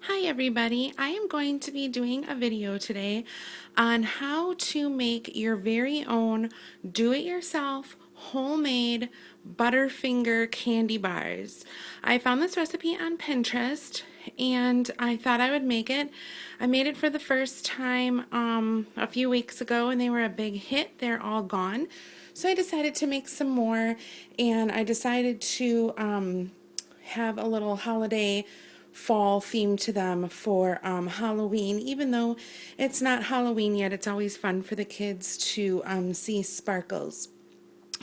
Hi everybody, I am going to be doing a video today on how to make your very own do-it-yourself homemade Butterfinger candy bars. I found this recipe on Pinterest and I thought I would make it. I made it for the first time a few weeks ago and they were a big hit. They're all gone. So I decided to make some more and I decided to have a little holiday fall theme to them for Halloween. Even though it's not Halloween yet, it's always fun for the kids to see sparkles.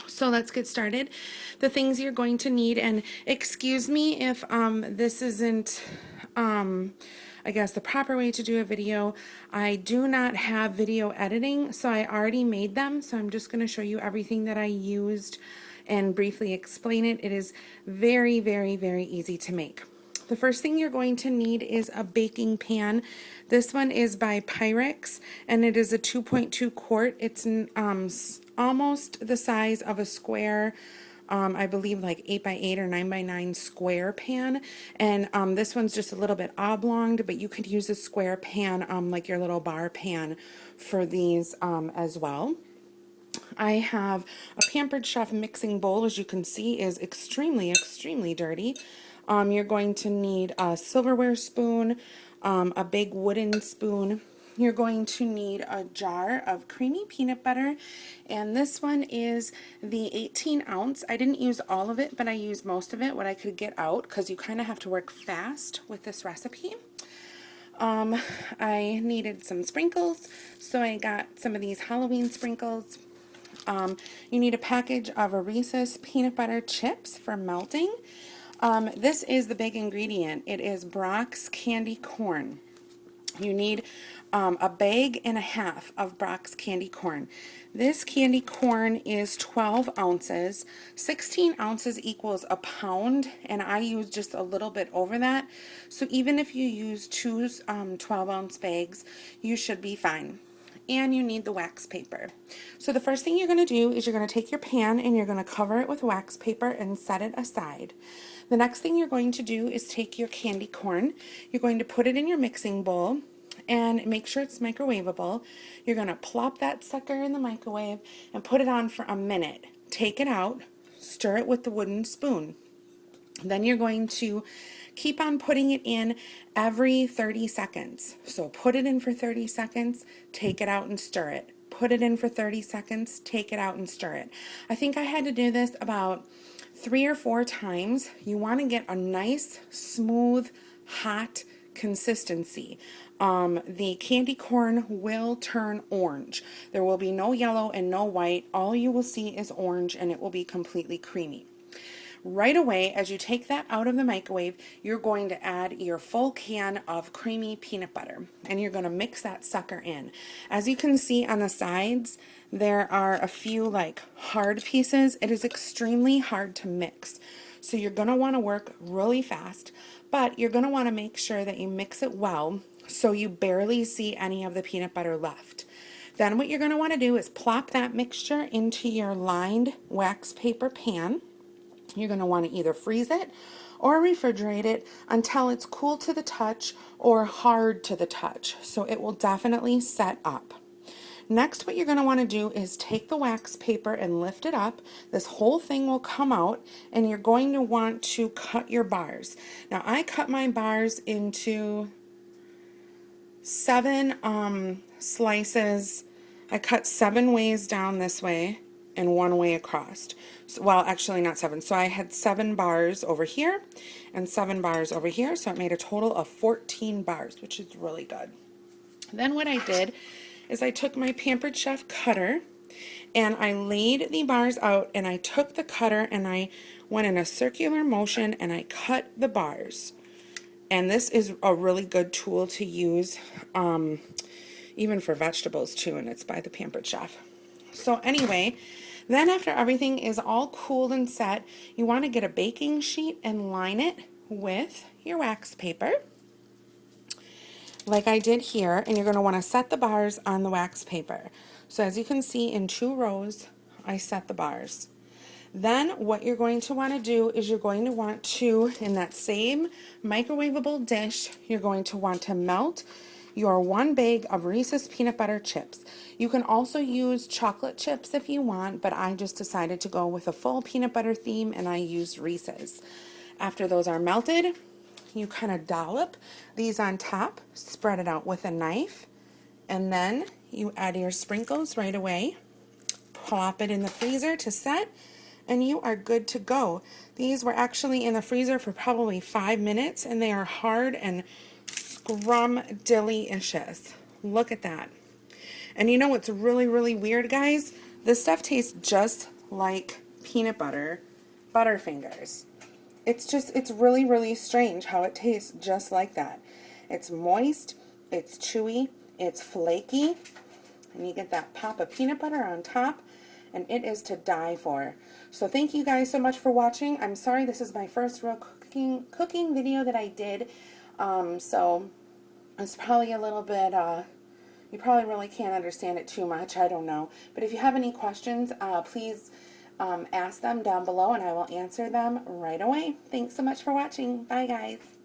So let's get started. The things you're going to need, and excuse me if this isn't I guess the proper way to do a video. I do not have video editing, so I already made them, so I'm just going to show you everything that I used and briefly explain it. It is very, very, very easy to make. The first thing you're going to need is a baking pan. This one is by Pyrex and it is a 2.2 quart. It's almost the size of a square, I believe like 8x8 or 9x9 square pan. And this one's just a little bit oblonged, but you could use a square pan like your little bar pan for these as well. I have a Pampered Chef mixing bowl. As you can see, is extremely, extremely dirty. You're going to need a silverware spoon, a big wooden spoon. You're going to need a jar of creamy peanut butter, and this one is the 18 ounce. I didn't use all of it, but I used most of it, what I could get out, because you kind of have to work fast with this recipe. I needed some sprinkles, so I got some of these Halloween sprinkles. You need a package of Reese's peanut butter chips for melting. This is the big ingredient. It is Brock's candy corn. You need a bag and a half of Brock's candy corn. This candy corn is 12 ounces. 16 ounces equals a pound, and I use just a little bit over that. So even if you use two 12-ounce bags, you should be fine. And you need the wax paper. So the first thing you're going to do is you're going to take your pan and you're going to cover it with wax paper and set it aside. The next thing you're going to do is take your candy corn. You're going to put it in your mixing bowl and make sure it's microwavable. You're going to plop that sucker in the microwave and put it on for a minute. Take it out, stir it with the wooden spoon. Then you're going to keep on putting it in every 30 seconds. So put it in for 30 seconds, take it out and stir it. Put it in for 30 seconds, take it out and stir it. I think I had to do this about 3 or 4 times. You want to get a nice, smooth, hot consistency. The candy corn will turn orange. There will be no yellow and no white. All you will see is orange, and it will be completely creamy. Right away, as you take that out of the microwave, you're going to add your full can of creamy peanut butter, and you're going to mix that sucker in. As you can see on the sides, there are a few like hard pieces. It is extremely hard to mix. So you're going to want to work really fast, but you're going to want to make sure that you mix it well so you barely see any of the peanut butter left. Then what you're going to want to do is plop that mixture into your lined wax paper pan. You're going to want to either freeze it or refrigerate it until it's cool to the touch or hard to the touch, so it will definitely set up. Next, what you're going to want to do is take the wax paper and lift it up. This whole thing will come out, and you're going to want to cut your bars. Now, I cut my bars into 7 slices. I cut 7 ways down this way and 1 way across. So, well, actually not 7. So I had 7 bars over here and 7 bars over here. So it made a total of 14 bars, which is really good. Then what I did is I took my Pampered Chef cutter and I laid the bars out, and I took the cutter and I went in a circular motion and I cut the bars. And this is a really good tool to use even for vegetables too, and it's by the Pampered Chef. So anyway, then after everything is all cooled and set, you want to get a baking sheet and line it with your wax paper, like I did here, and you're going to want to set the bars on the wax paper. So as you can see, in 2 rows, I set the bars. Then what you're going to want to do is you're going to want to, in that same microwavable dish, you're going to want to melt your 1 bag of Reese's peanut butter chips. You can also use chocolate chips if you want, but I just decided to go with a full peanut butter theme and I used Reese's. After those are melted, you kind of dollop these on top, spread it out with a knife, and then you add your sprinkles right away. Plop it in the freezer to set, and you are good to go. These were actually in the freezer for probably 5 minutes, and they are hard and scrumdiddlyicious. Look at that. And you know what's really, really weird, guys? This stuff tastes just like peanut butter Butterfingers. It's really, really strange how it tastes just like that. It's moist, it's chewy, it's flaky, and you get that pop of peanut butter on top, and it is to die for. So thank you guys so much for watching. I'm sorry this is my first real cooking video that I did, so it's probably a little bit, you probably really can't understand it too much, I don't know. But if you have any questions, please ask them down below and I will answer them right away. Thanks so much for watching. Bye guys.